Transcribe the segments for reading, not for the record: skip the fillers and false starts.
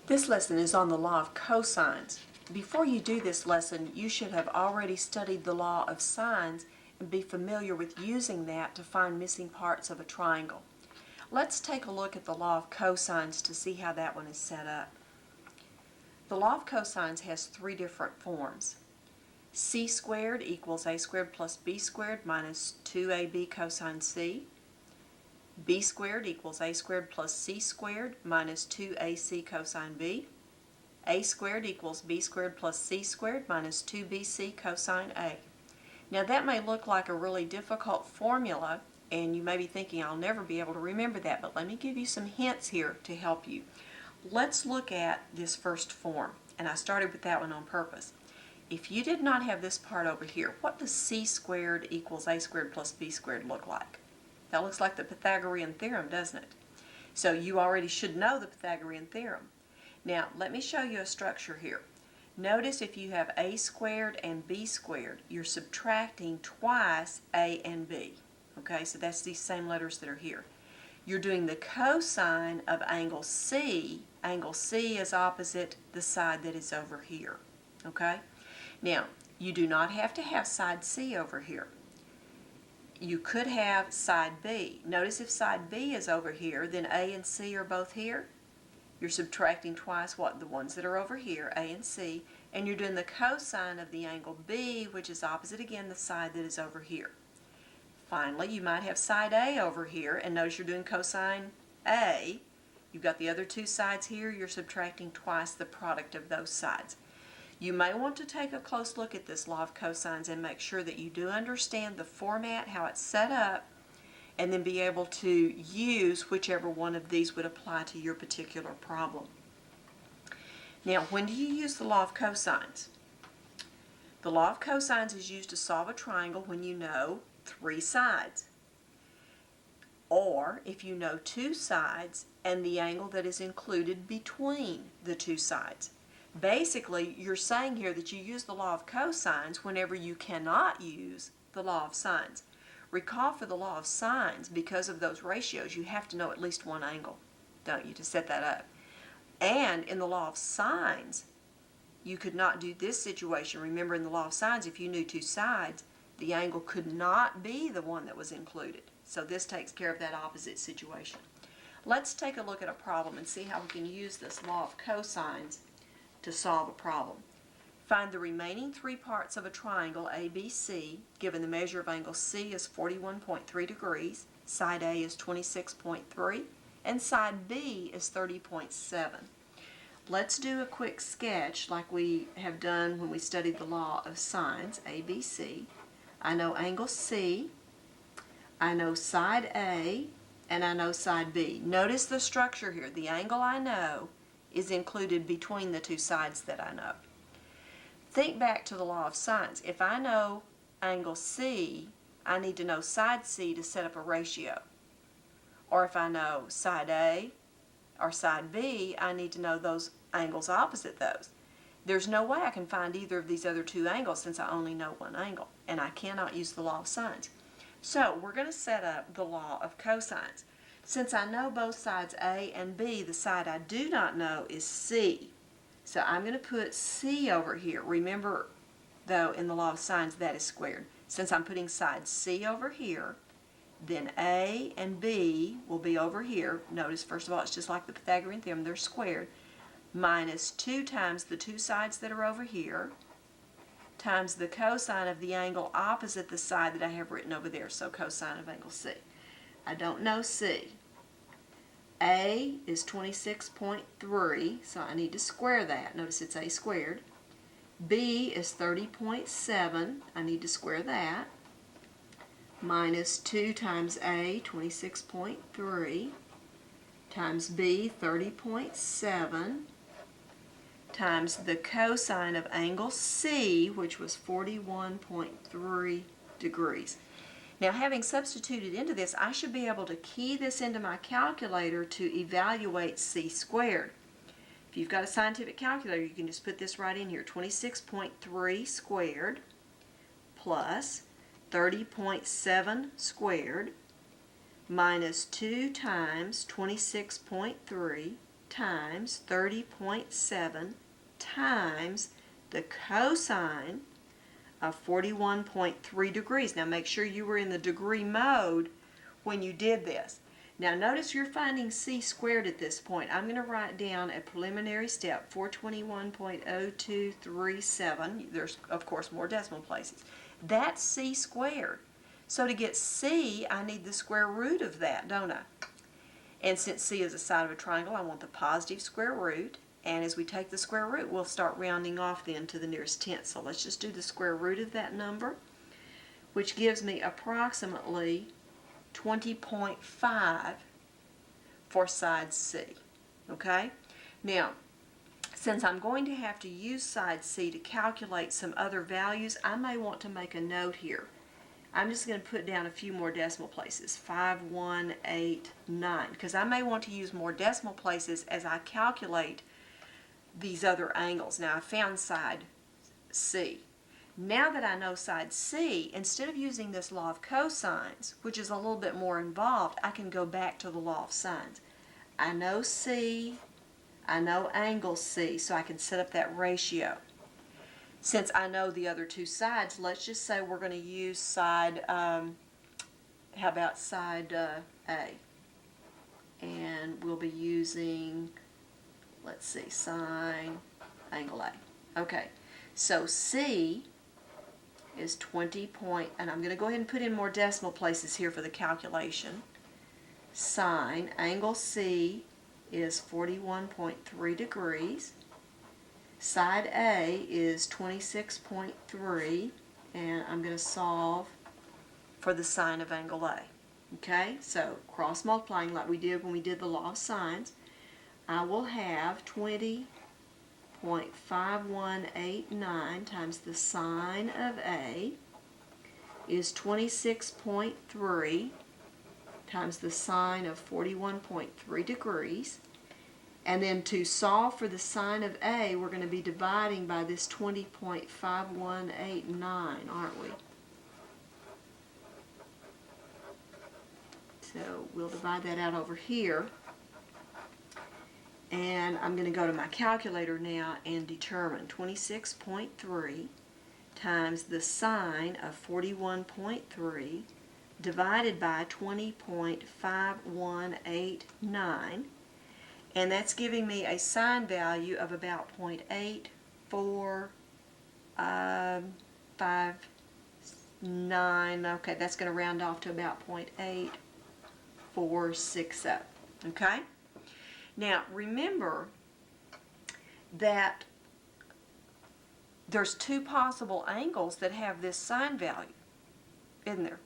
This lesson is on the law of cosines. Before you do this lesson, you should have already studied the law of sines and be familiar with using that to find missing parts of a triangle. Let's take a look at the law of cosines to see how that one is set up. The law of cosines has three different forms. C squared equals a squared plus b squared minus 2ab cosine c. B squared equals a squared plus c squared minus 2ac cosine b. A squared equals b squared plus c squared minus 2bc cosine a. Now that may look like a really difficult formula, and you may be thinking, I'll never be able to remember that, but let me give you some hints here to help you. Let's look at this first form, and I started with that one on purpose. If you did not have this part over here, what does c squared equals a squared plus b squared look like? That looks like the Pythagorean theorem, doesn't it? So you already should know the Pythagorean theorem. Now, let me show you a structure here. Notice if you have a squared and b squared, you're subtracting twice a and b. Okay, so that's these same letters that are here. You're doing the cosine of angle C. Angle C is opposite the side that is over here. Okay? Now, you do not have to have side C over here. You could have side B. Notice if side B is over here, then A and C are both here. You're subtracting twice what? The ones that are over here, A and C, and you're doing the cosine of the angle B, which is opposite again the side that is over here. Finally, you might have side A over here, and notice you're doing cosine A. You've got the other two sides here, you're subtracting twice the product of those sides. You may want to take a close look at this law of cosines and make sure that you do understand the format, how it's set up, and then be able to use whichever one of these would apply to your particular problem. Now, when do you use the law of cosines? The law of cosines is used to solve a triangle when you know three sides, or if you know two sides and the angle that is included between the two sides. Basically, you're saying here that you use the law of cosines whenever you cannot use the law of sines. Recall, for the law of sines, because of those ratios, you have to know at least one angle, don't you, to set that up. And in the law of sines, you could not do this situation. Remember, in the law of sines, if you knew two sides, the angle could not be the one that was included. So this takes care of that opposite situation. Let's take a look at a problem and see how we can use this law of cosines to solve a problem. Find the remaining three parts of a triangle ABC, given the measure of angle C is 41.3 degrees, side A is 26.3, and side B is 30.7. Let's do a quick sketch like we have done when we studied the law of sines, ABC. I know angle C, I know side A, and I know side B. Notice the structure here. The angle I know is included between the two sides that I know. Think back to the law of sines. If I know angle C, I need to know side C to set up a ratio. Or if I know side A or side B, I need to know those angles opposite those. There's no way I can find either of these other two angles since I only know one angle, and I cannot use the law of sines. So we're going to set up the law of cosines. Since I know both sides A and B, the side I do not know is C. So I'm going to put C over here. Remember, though, in the law of sines, that is squared. Since I'm putting side C over here, then A and B will be over here. Notice, first of all, it's just like the Pythagorean theorem, they're squared. Minus 2 times the two sides that are over here, times the cosine of the angle opposite the side that I have written over there, so cosine of angle C. I don't know C. A is 26.3, so I need to square that. Notice it's A squared. B is 30.7, I need to square that. Minus 2 times A, 26.3, times B, 30.7, times the cosine of angle C, which was 41.3 degrees. Now, having substituted into this, I should be able to key this into my calculator to evaluate C squared. If you've got a scientific calculator, you can just put this right in here. 26.3 squared plus 30.7 squared minus 2 times 26.3 times 30.7 times the cosine of 41.3 degrees. Now make sure you were in the degree mode when you did this. Now notice you're finding c squared at this point. I'm going to write down a preliminary step, 421.0237. There's, of course, more decimal places. That's c squared. So to get c, I need the square root of that, don't I? And since c is the side of a triangle, I want the positive square root. And as we take the square root, we'll start rounding off then to the nearest tenth. So let's just do the square root of that number, which gives me approximately 20.5 for side C. Okay? Now, since I'm going to have to use side C to calculate some other values, I may want to make a note here. I'm just going to put down a few more decimal places, 5189, because I may want to use more decimal places as I calculate these other angles. Now I found side C. Now that I know side C, instead of using this law of cosines, which is a little bit more involved, I can go back to the law of sines. I know C, I know angle C, so I can set up that ratio. Since I know the other two sides, let's just say we're going to use side, how about side A? And we'll be using, let's see, sine angle A. Okay, so C is 20 point, and I'm going to go ahead and put in more decimal places here for the calculation. Sine angle C is 41.3 degrees. Side A is 26.3, and I'm going to solve for the sine of angle A. Okay, so cross multiplying like we did when we did the law of sines, I will have 20.5189 times the sine of A is 26.3 times the sine of 41.3 degrees. And then to solve for the sine of A, we're going to be dividing by this 20.5189, aren't we? So we'll divide that out over here. And I'm going to go to my calculator now and determine 26.3 times the sine of 41.3 divided by 20.5189. And that's giving me a sine value of about 0.8459. Okay, that's going to round off to about 0.8460. Okay? Now, remember that there's two possible angles that have this sine value, isn't there?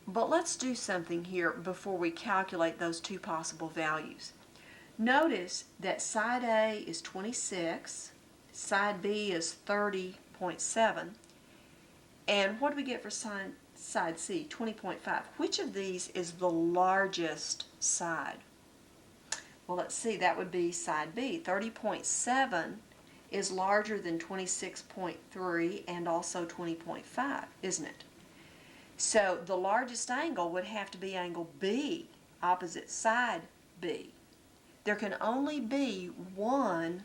But let's do something here before we calculate those two possible values. Notice that side A is 26, side B is 30.7, and what do we get for side C? 20.5. Which of these is the largest side? Well, let's see, that would be side B. 30.7 is larger than 26.3 and also 20.5, isn't it? So the largest angle would have to be angle B, opposite side B. There can only be one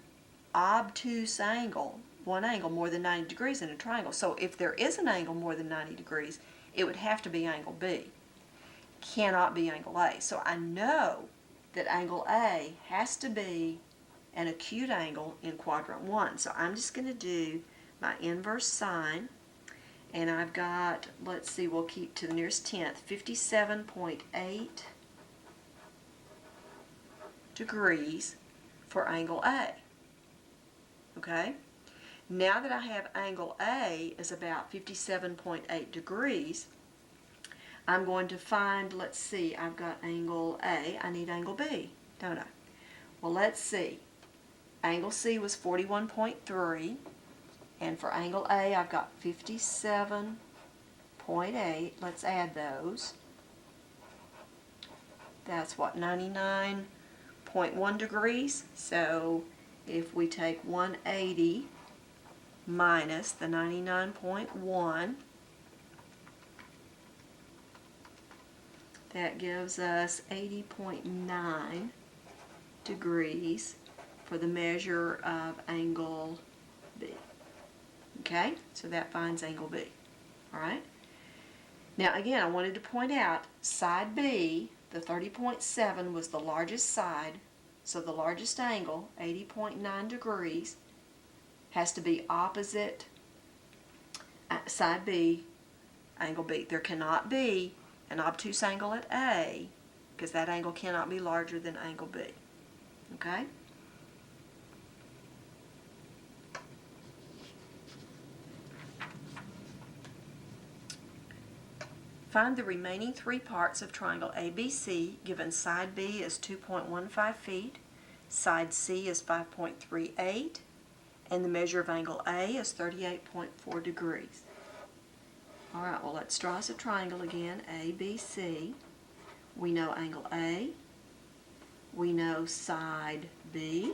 obtuse angle, one angle more than 90 degrees in a triangle. So if there is an angle more than 90 degrees, it would have to be angle B. Cannot be angle A. So I know that angle A has to be an acute angle in quadrant 1. So I'm just going to do my inverse sine, and I've got, let's see, we'll keep to the nearest tenth, 57.8 degrees for angle A. Okay? Now that I have angle A is about 57.8 degrees, I'm going to find, let's see, I've got angle A, I need angle B, don't I? Well, let's see. Angle C was 41.3, and for angle A I've got 57.8. Let's add those. That's what, 99.1 degrees? So if we take 180 minus the 99.1, that gives us 80.9 degrees for the measure of angle B. Okay, so that finds angle B. All right. Now again, I wanted to point out side B, the 30.7 was the largest side, so the largest angle, 80.9 degrees, has to be opposite side B, angle B. There cannot be an obtuse angle at A, because that angle cannot be larger than angle B. Okay? Find the remaining three parts of triangle ABC, given side B is 2.15 feet, side C is 5.38, and the measure of angle A is 38.4 degrees. All right, well, let's draw us a triangle again, ABC. We know angle A, we know side B,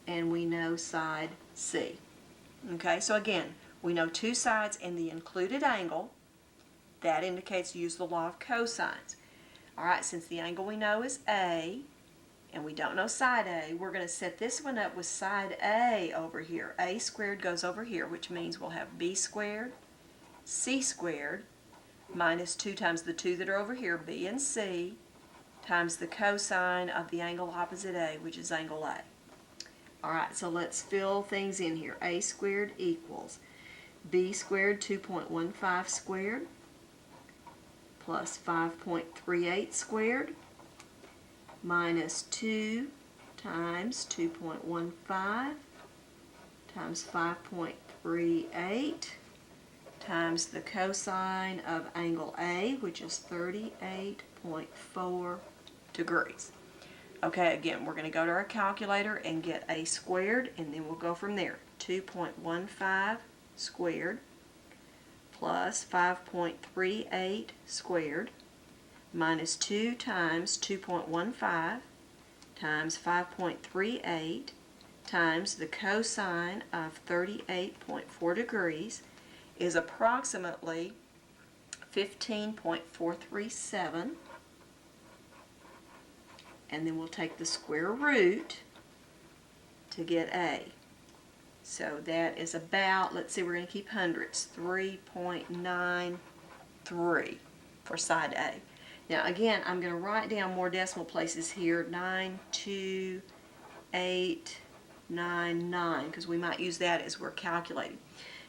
and we know side C. Okay, so again, we know two sides and the included angle. That indicates use the law of cosines. All right, since the angle we know is A, and we don't know side A, we're going to set this one up with side A over here. A squared goes over here, which means we'll have B squared, C squared, minus 2 times the 2 that are over here, B and C, times the cosine of the angle opposite A, which is angle A. All right, so let's fill things in here. A squared equals B squared 2.15 squared, plus 5.38 squared, minus 2 times 2.15 times 5.38 times the cosine of angle A, which is 38.4 degrees. Okay, again, we're going to go to our calculator and get A squared, and then we'll go from there. 2.15 squared plus 5.38 squared minus 2 times 2.15 times 5.38 times the cosine of 38.4 degrees is approximately 15.437, and then we'll take the square root to get A. So that is about, let's see, we're going to keep hundreds, 3.93 for side A. Now again, I'm going to write down more decimal places here, 92899, because we might use that as we're calculating.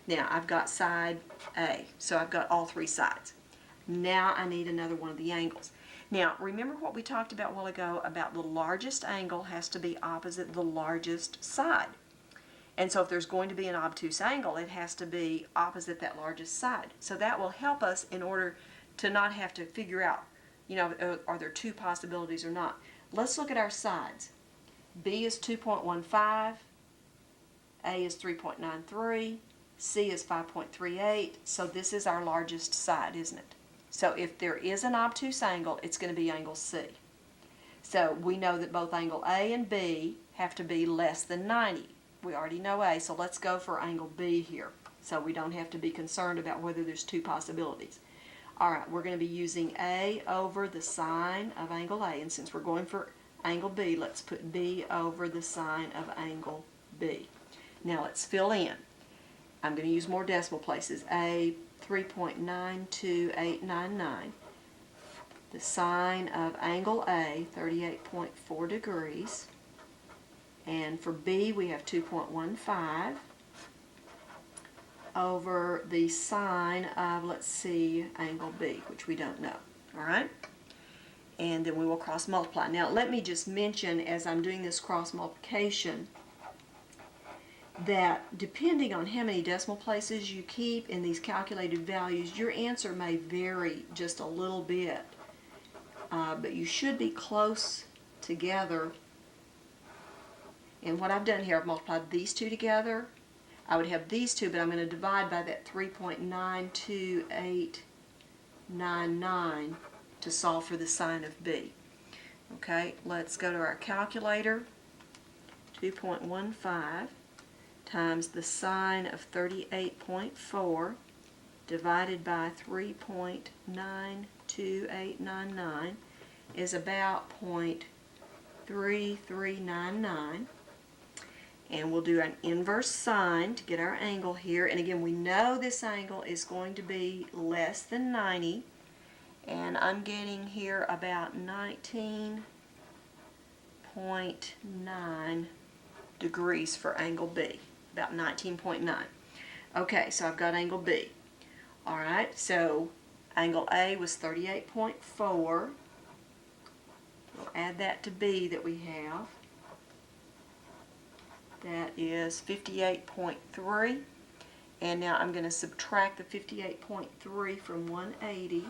Now I've got side A, so I've got all three sides. Now I need another one of the angles. Now remember what we talked about a while ago about the largest angle has to be opposite the largest side. And so if there's going to be an obtuse angle, it has to be opposite that largest side. So that will help us in order to not have to figure out, you know, are there two possibilities or not. Let's look at our sides. B is 2.15, A is 3.93, C is 5.38, so this is our largest side, isn't it? So if there is an obtuse angle, it's going to be angle C. So we know that both angle A and B have to be less than 90. We already know A, so let's go for angle B here, so we don't have to be concerned about whether there's two possibilities. All right, we're going to be using A over the sine of angle A, and since we're going for angle B, let's put B over the sine of angle B. Now let's fill in. I'm going to use more decimal places. A, 3.92899. The sine of angle A, 38.4 degrees. And for B, we have 2.15 over the sine of, let's see, angle B, which we don't know. All right? And then we will cross multiply. Now, let me just mention, as I'm doing this cross multiplication, that depending on how many decimal places you keep in these calculated values, your answer may vary just a little bit. But you should be close together. And what I've done here, I've multiplied these two together. I would have these two, but I'm going to divide by that 3.92899 to solve for the sine of B. Okay, let's go to our calculator. 2.15 times the sine of 38.4 divided by 3.92899 is about 0.4 .3399. And we'll do an inverse sine to get our angle here. And again, we know this angle is going to be less than 90. And I'm getting here about 19.9 degrees for angle B. About 19.9. Okay, so I've got angle B. Alright, so angle A was 38.4. We'll add that to B that we have. That is 58.3. And now I'm going to subtract the 58.3 from 180.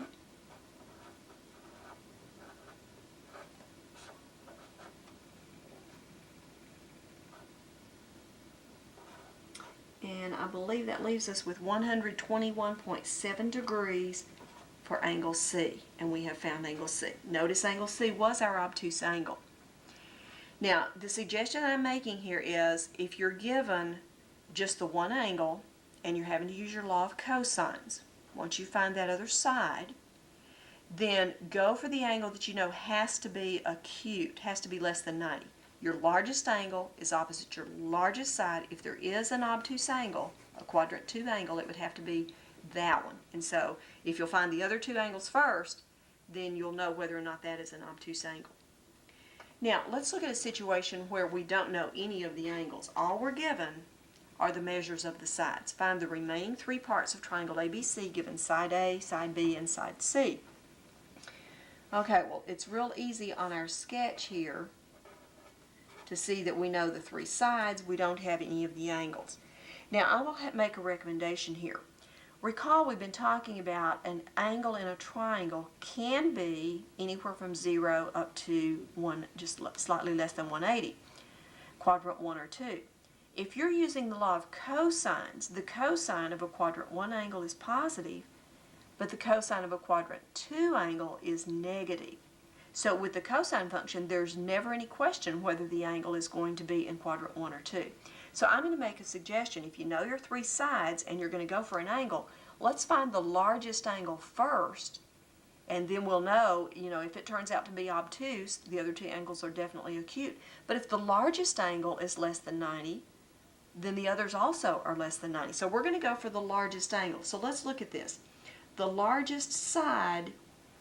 And I believe that leaves us with 121.7 degrees for angle C. And we have found angle C. Notice angle C was our obtuse angle. Now, the suggestion I'm making here is if you're given just the one angle and you're having to use your law of cosines, once you find that other side, then go for the angle that you know has to be acute, has to be less than 90. Your largest angle is opposite your largest side. If there is an obtuse angle, a quadrant 2 angle, it would have to be that one. And so if you'll find the other two angles first, then you'll know whether or not that is an obtuse angle. Now, let's look at a situation where we don't know any of the angles. All we're given are the measures of the sides. Find the remaining three parts of triangle ABC given side A, side B, and side C. Okay, well, it's real easy on our sketch here to see that we know the three sides. We don't have any of the angles. Now, I will make a recommendation here. Recall we've been talking about an angle in a triangle can be anywhere from 0 up to just slightly less than 180, quadrant 1 or 2. If you're using the law of cosines, the cosine of a quadrant 1 angle is positive, but the cosine of a quadrant 2 angle is negative. So with the cosine function, there's never any question whether the angle is going to be in quadrant 1 or 2. So I'm going to make a suggestion. If you know your three sides and you're going to go for an angle, let's find the largest angle first, and then we'll know, if it turns out to be obtuse, the other two angles are definitely acute. But if the largest angle is less than 90, then the others also are less than 90. So we're going to go for the largest angle. So let's look at this. The largest side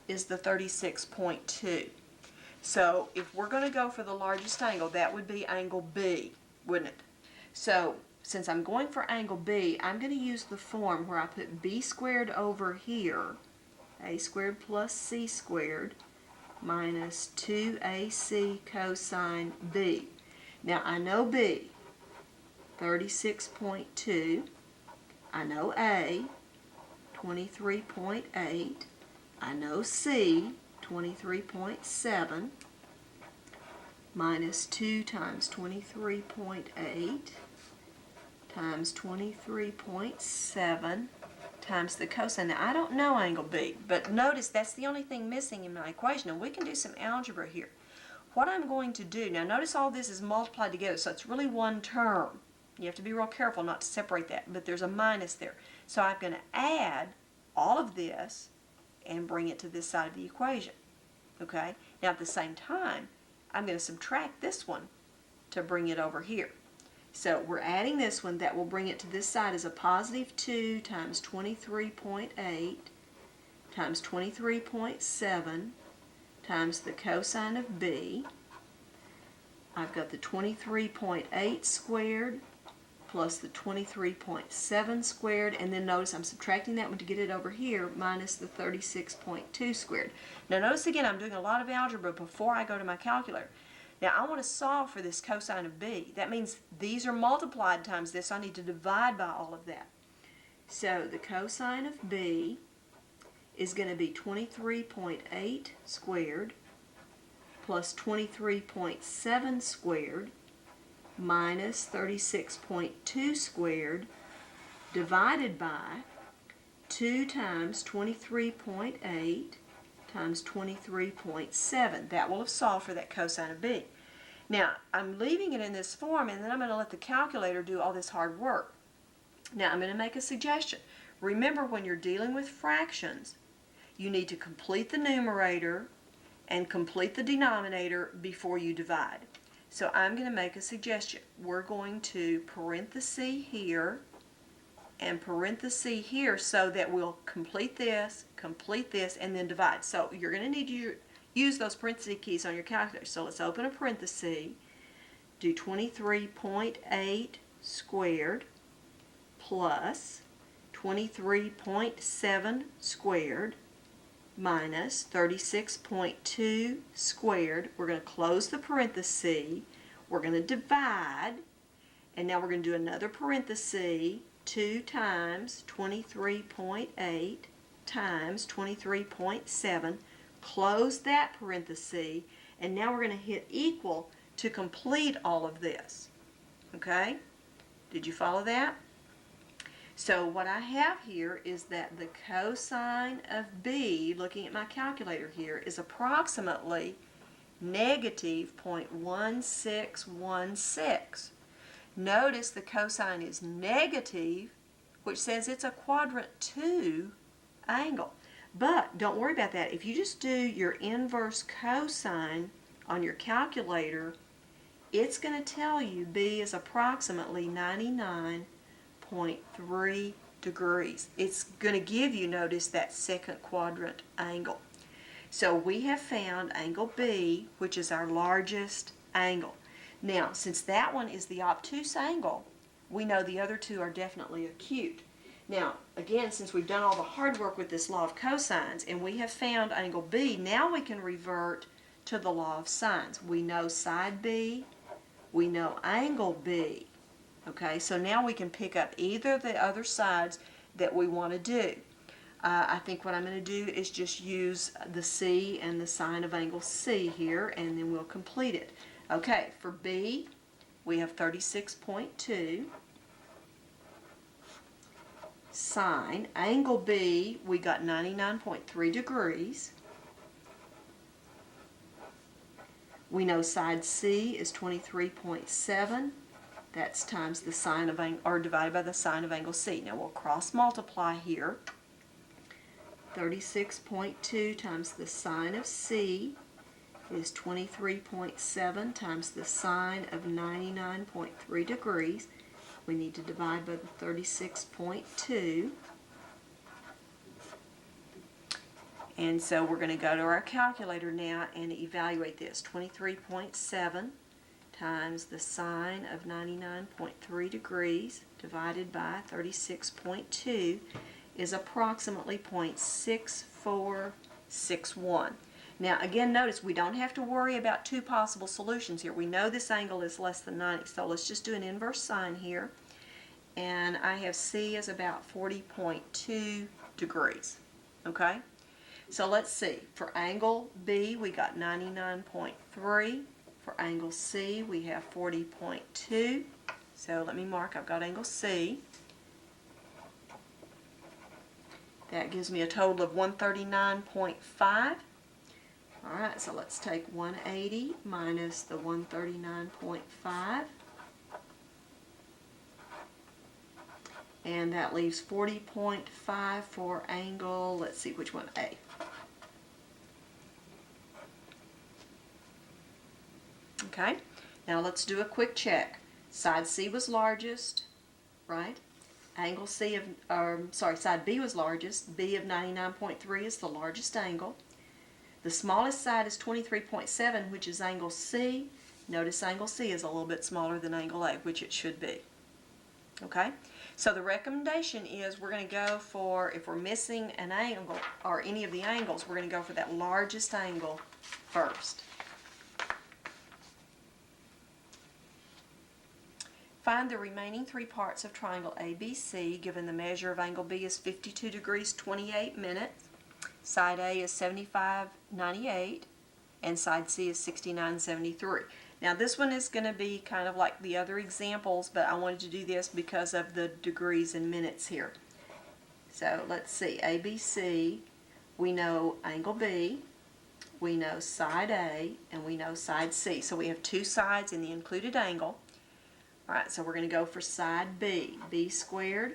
is the 36.2. So if we're going to go for the largest angle, that would be angle B, wouldn't it? So since I'm going for angle B, I'm going to use the form where I put B squared over here, A squared plus C squared minus 2AC cosine B. Now I know B, 36.2. I know A, 23.8. I know C, 23.7, minus 2 times 23.8 times 23.7 times the cosine. Now, I don't know angle B, but notice that's the only thing missing in my equation, and we can do some algebra here. What I'm going to do, now notice all this is multiplied together, so it's really one term. You have to be real careful not to separate that, but there's a minus there. So I'm going to add all of this and bring it to this side of the equation. Okay? Now at the same time, I'm going to subtract this one to bring it over here. So we're adding this one. That will bring it to this side as a positive 2 times 23.8 times 23.7 times the cosine of B. I've got the 23.8 squared plus the 23.7 squared, and then notice I'm subtracting that one to get it over here, minus the 36.2 squared. Now notice again, I'm doing a lot of algebra before I go to my calculator. Now I want to solve for this cosine of B. That means these are multiplied times this. I need to divide by all of that. So the cosine of B is going to be 23.8 squared plus 23.7 squared minus 36.2 squared divided by 2 times 23.8 times 23.7. That will have solved for that cosine of B. Now, I'm leaving it in this form, and then I'm going to let the calculator do all this hard work. Now, I'm going to make a suggestion. Remember, when you're dealing with fractions, you need to complete the numerator and complete the denominator before you divide. So I'm going to make a suggestion. We're going to parenthesis here and parenthesis here so that we'll complete this, and then divide. So you're going to need to use those parenthesis keys on your calculator. So let's open a parenthesis, do 23.8 squared plus 23.7 squared minus 36.2 squared. We're going to close the parenthesis. We're going to divide. And now we're going to do another parenthesis. 2 times 23.8 times 23.7. Close that parenthesis. And now we're going to hit equal to complete all of this. Okay? Did you follow that? So what I have here is that the cosine of b, looking at my calculator here, is approximately negative 0.1616. Notice the cosine is negative, which says it's a quadrant 2 angle. But don't worry about that. If you just do your inverse cosine on your calculator, it's going to tell you b is approximately 99.3 degrees. It's going to give you, notice, that second quadrant angle. So we have found angle B, which is our largest angle. Now, since that one is the obtuse angle, we know the other two are definitely acute. Now, again, since we've done all the hard work with this law of cosines and we have found angle B, now we can revert to the law of sines. We know side B, we know angle B. Okay, so now we can pick up either of the other sides that we want to do. I think what I'm going to do is just use the C and the sine of angle C here, and then we'll complete it. Okay, for B, we have 36.2. Sine, angle B, we got 99.3 degrees. We know side C is 23.7. That's times the sine of angle, or divided by the sine of angle C. Now we'll cross multiply here. 36.2 times the sine of C is 23.7 times the sine of 99.3 degrees. We need to divide by the 36.2. And so we're going to go to our calculator now and evaluate this. 23.7 times the sine of 99.3 degrees divided by 36.2 is approximately 0.6461. Now again, notice we don't have to worry about two possible solutions here. We know this angle is less than 90, so let's just do an inverse sine here. And I have C as about 40.2 degrees. Okay? So let's see. For angle B, we got 99.3. For angle C, we have 40.2. So let me mark, I've got angle C. That gives me a total of 139.5. Alright, so let's take 180 minus the 139.5. And that leaves 40.5 for angle, let's see which one, A. Okay, now let's do a quick check. Side C was largest, right? Angle C of, side B was largest. B of 99.3 is the largest angle. The smallest side is 23.7, which is angle C. Notice angle C is a little bit smaller than angle A, which it should be. Okay, so the recommendation is we're going to go for, if we're missing an angle or any of the angles, we're going to go for that largest angle first. Find the remaining three parts of triangle ABC, given the measure of angle B is 52 degrees 28 minutes, side A is 75.98, and side C is 69.73. Now this one is going to be kind of like the other examples, but I wanted to do this because of the degrees and minutes here. So let's see, ABC, we know angle B, we know side A, and we know side C. So we have two sides in the included angle. Alright, so we're going to go for side B. B squared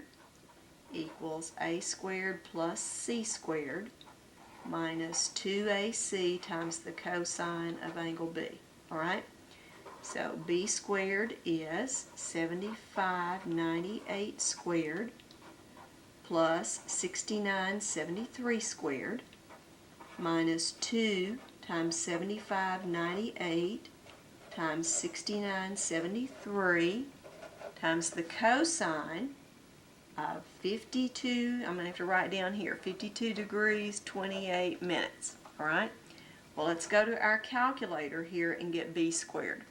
equals A squared plus C squared minus 2AC times the cosine of angle B. All right? So B squared is 7598 squared plus 6973 squared minus 2 times 7598 times 6973 times the cosine of 52, I'm going to have to write down here, 52 degrees, 28 minutes. All right? Well, let's go to our calculator here and get B squared.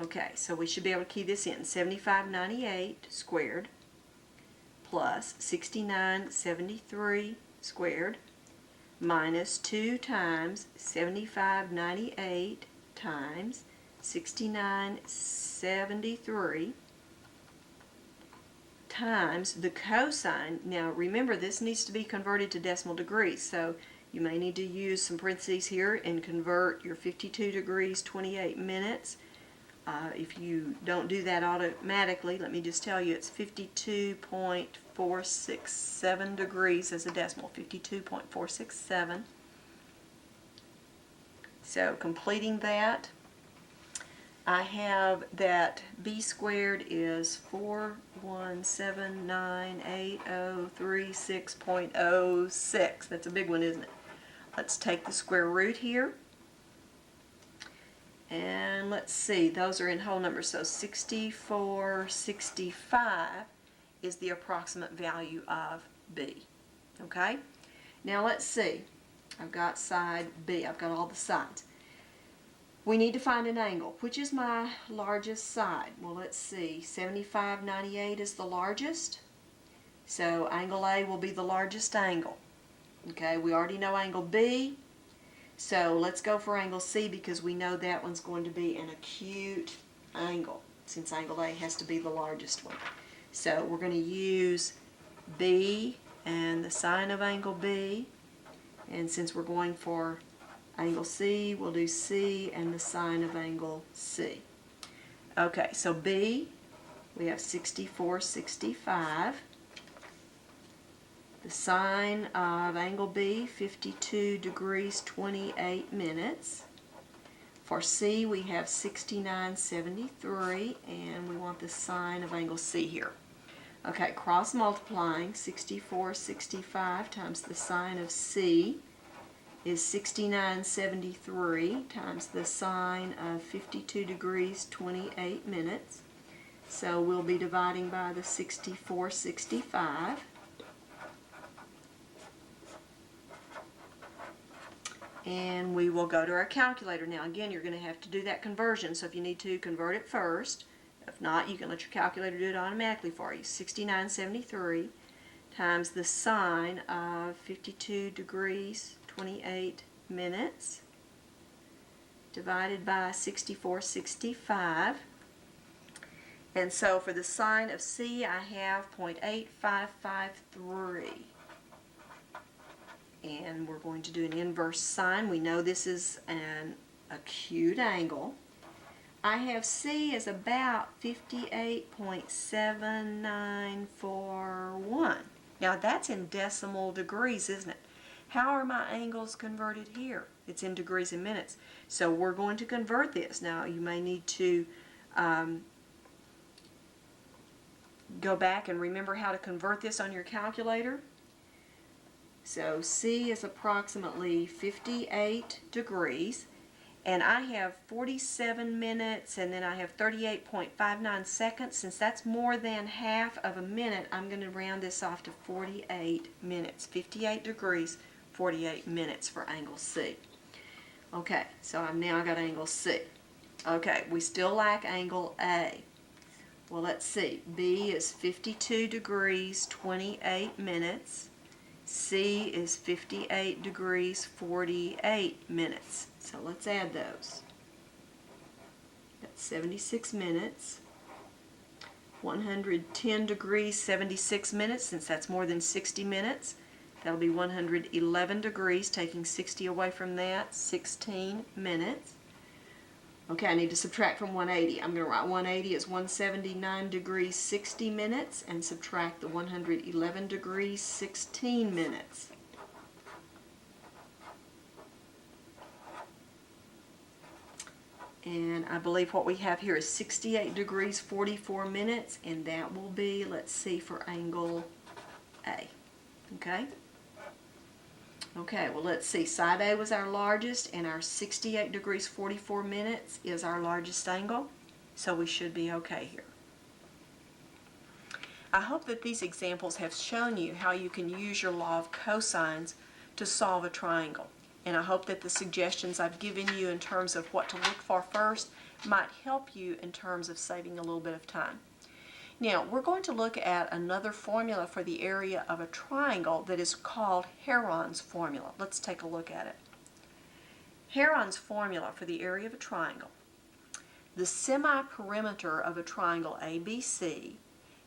Okay, so we should be able to key this in. 7598 squared plus 6973 squared minus 2 times 7598 times 6973 times the cosine. Now remember, this needs to be converted to decimal degrees, so you may need to use some parentheses here and convert your 52 degrees 28 minutes. If you don't do that automatically, let me just tell you it's 52.467 degrees as a decimal, 52.467. So completing that, I have that B squared is 4179803.06. That's a big one, isn't it? Let's take the square root here. And let's see, those are in whole numbers, so 6465 is the approximate value of B. Okay? Now let's see. I've got side B. I've got all the sides. We need to find an angle. Which is my largest side? Well, let's see. 7598 is the largest. So angle A will be the largest angle. Okay, we already know angle B. So let's go for angle C because we know that one's going to be an acute angle, since angle A has to be the largest one. So we're going to use B and the sine of angle B. And since we're going for angle C, we'll do C and the sine of angle C. Okay, so B, we have 6465. The sine of angle B, 52 degrees, 28 minutes. For C, we have 6973, and we want the sine of angle C here. Okay, cross multiplying, 6465 times the sine of C is 6973 times the sine of 52 degrees, 28 minutes. So we'll be dividing by the 6465. And we will go to our calculator. Now again, you're going to have to do that conversion, so if you need to, convert it first. If not, you can let your calculator do it automatically for you. 6973 times the sine of 52 degrees, 28 minutes, divided by 6465. And so for the sine of C, I have 0.8553. And we're going to do an inverse sine. We know this is an acute angle. I have C as about 58.7941. Now that's in decimal degrees, isn't it? How are my angles converted here? It's in degrees and minutes. So we're going to convert this. Now you may need to go back and remember how to convert this on your calculator. So C is approximately 58 degrees, and I have 47 minutes, and then I have 38.59 seconds. Since that's more than half of a minute, I'm going to round this off to 48 minutes. 58 degrees, 48 minutes for angle C. Okay, so I've now got angle C. Okay, we still lack angle A. Well, let's see. B is 52 degrees, 28 minutes. C is 58 degrees, 48 minutes. So let's add those. That's 76 minutes. 110 degrees, 76 minutes, since that's more than 60 minutes. That'll be 111 degrees, taking 60 away from that, 16 minutes. Okay, I need to subtract from 180. I'm going to write 180 as 179 degrees, 60 minutes, and subtract the 111 degrees, 16 minutes. And I believe what we have here is 68 degrees 44 minutes, and that will be, let's see, for angle A. Okay? Okay, well let's see. Side A was our largest, and our 68 degrees 44 minutes is our largest angle, so we should be okay here. I hope that these examples have shown you how you can use your law of cosines to solve a triangle. And I hope that the suggestions I've given you in terms of what to look for first might help you in terms of saving a little bit of time. Now, we're going to look at another formula for the area of a triangle that is called Heron's formula. Let's take a look at it. Heron's formula for the area of a triangle. The semi-perimeter of a triangle ABC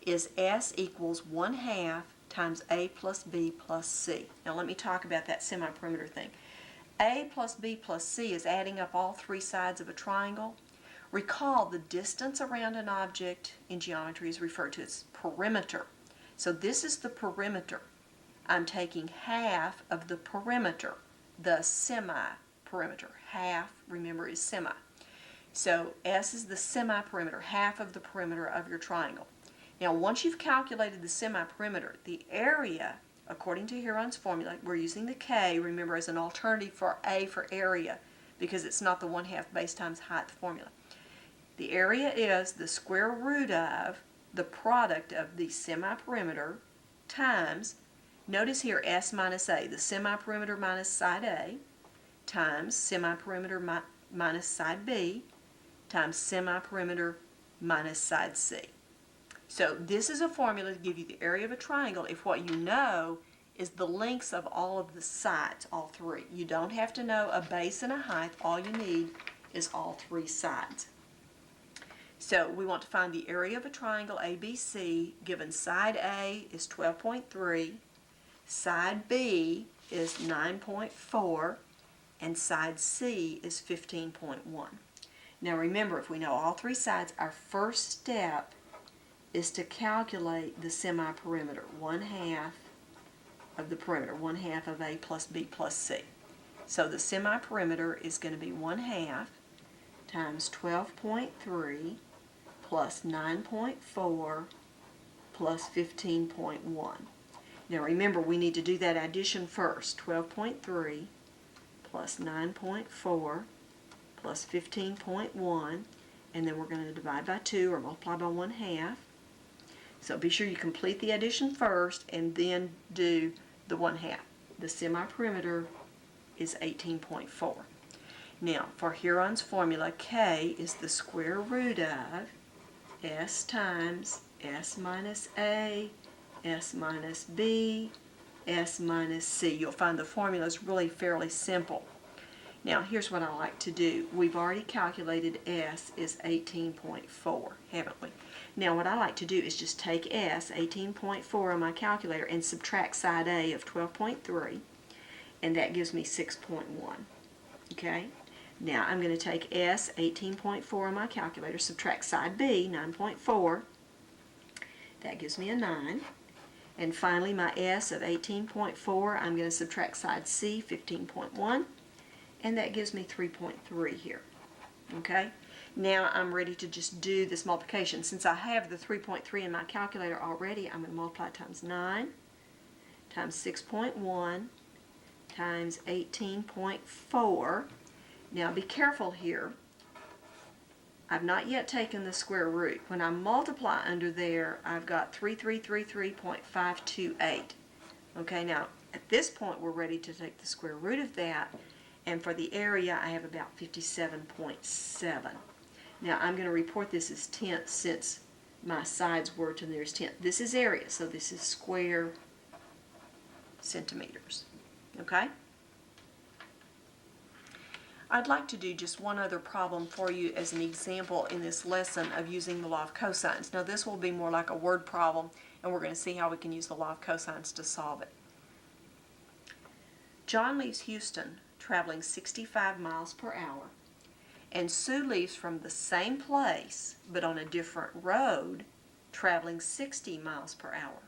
is S equals 1/2 times A plus B plus C. Now let me talk about that semi-perimeter thing. A plus B plus C is adding up all three sides of a triangle. Recall the distance around an object in geometry is referred to as perimeter. So this is the perimeter. I'm taking half of the perimeter, the semi-perimeter. Half, remember, is semi. So S is the semi-perimeter, half of the perimeter of your triangle. Now, once you've calculated the semi-perimeter, the area, according to Heron's formula, we're using the K, remember, as an alternative for A for area, because it's not the 1/2 base times height formula. The area is the square root of the product of the semi-perimeter times, notice here, S minus A, the semi-perimeter minus side A, times semi-perimeter minus side B, times semi-perimeter minus side C. So this is a formula to give you the area of a triangle if what you know is the lengths of all of the sides, all three. You don't have to know a base and a height. All you need is all three sides. So we want to find the area of a triangle ABC, given side A is 12.3, side B is 9.4, and side C is 15.1. Now remember, if we know all three sides, our first step is to calculate the semi-perimeter, 1/2 of the perimeter, 1/2 of A plus B plus C. So the semi-perimeter is going to be 1/2 times 12.3 plus 9.4 plus 15.1. Now remember, we need to do that addition first. 12.3 plus 9.4 plus 15.1, and then we're going to divide by 2 or multiply by 1/2. So be sure you complete the addition first and then do the 1/2. The semi-perimeter is 18.4. Now, for Heron's formula, K is the square root of S times S minus A, S minus B, S minus C. You'll find the formula is really fairly simple. Now, here's what I like to do. We've already calculated S is 18.4, haven't we? Now, what I like to do is just take S, 18.4 on my calculator, and subtract side A of 12.3, and that gives me 6.1. Okay? Now, I'm going to take S, 18.4 on my calculator, subtract side B, 9.4. That gives me a 9. And finally, my S of 18.4, I'm going to subtract side C, 15.1. And that gives me 3.3 here. Okay? Now I'm ready to just do this multiplication. Since I have the 3.3 in my calculator already, I'm going to multiply times 9 times 6.1 times 18.4. Now be careful here. I've not yet taken the square root. When I multiply under there, I've got 3333.528. Okay, now at this point we're ready to take the square root of that. And for the area, I have about 57.7. Now, I'm going to report this as tenths since my sides were to the nearest tenth. This is area, so this is square centimeters. Okay? I'd like to do just one other problem for you as an example in this lesson of using the law of cosines. Now, this will be more like a word problem, and we're going to see how we can use the law of cosines to solve it. John leaves Houston traveling 65 miles per hour, and Sue leaves from the same place but on a different road traveling 60 miles per hour.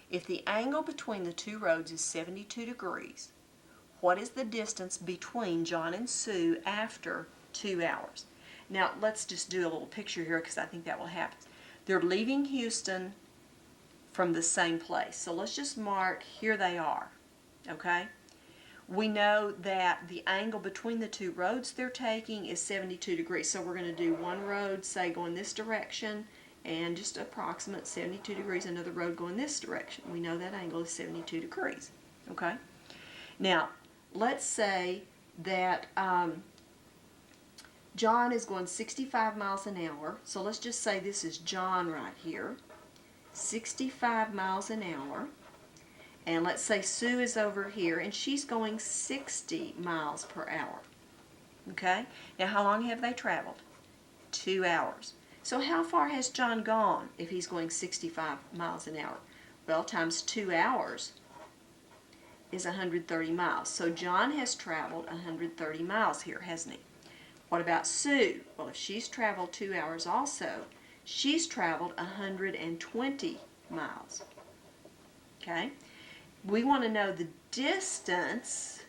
If the angle between the two roads is 72 degrees, what is the distance between John and Sue after 2 hours? Now let's just do a little picture here because I think that will happen. They're leaving Houston from the same place. So let's just mark, here they are, okay? We know that the angle between the two roads they're taking is 72 degrees. So we're going to do one road, say, going this direction, and just approximate 72 degrees, another road going this direction. We know that angle is 72 degrees, okay? Now, let's say that John is going 65 miles an hour. So let's just say this is John right here, 65 miles an hour. And let's say Sue is over here and she's going 60 miles per hour. Okay? Now how long have they traveled? 2 hours. So how far has John gone if he's going 65 miles an hour? Well, times 2 hours is 130 miles. So John has traveled 130 miles here, hasn't he? What about Sue? Well, if she's traveled 2 hours also, she's traveled 120 miles. Okay? We want to know the distance,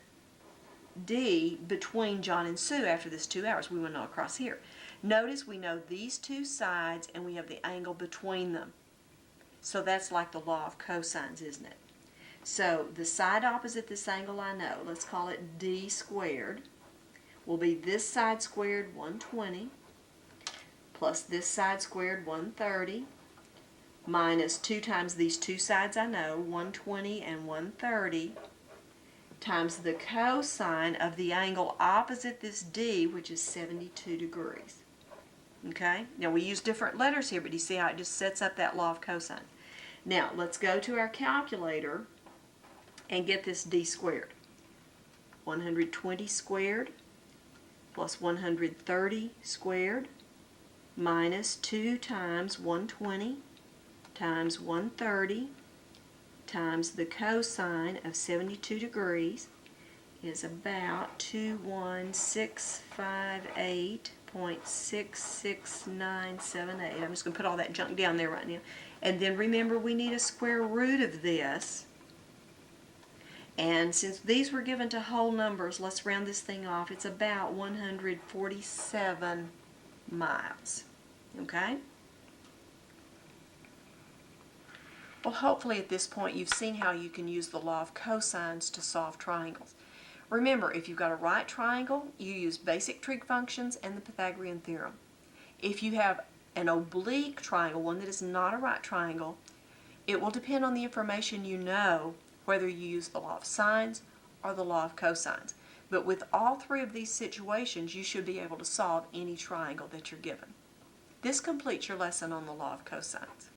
D, between John and Sue after this 2 hours. We want to know across here. Notice we know these two sides and we have the angle between them. So that's like the law of cosines, isn't it? So the side opposite this angle I know, let's call it D squared, will be this side squared 120 plus this side squared 130 minus 2 times these two sides I know, 120 and 130, times the cosine of the angle opposite this D, which is 72 degrees. Okay? Now we use different letters here, but you see how it just sets up that law of cosine. Now let's go to our calculator and get this D squared. 120 squared plus 130 squared minus 2 times 120 times 130 times the cosine of 72 degrees is about 21658.66978. I'm just going to put all that junk down there right now. And then remember, we need a square root of this. And since these were given to whole numbers, let's round this thing off. It's about 147 miles. Okay? Well, hopefully at this point you've seen how you can use the law of cosines to solve triangles. Remember, if you've got a right triangle, you use basic trig functions and the Pythagorean theorem. If you have an oblique triangle, one that is not a right triangle, it will depend on the information you know whether you use the law of sines or the law of cosines. But with all three of these situations, you should be able to solve any triangle that you're given. This completes your lesson on the law of cosines.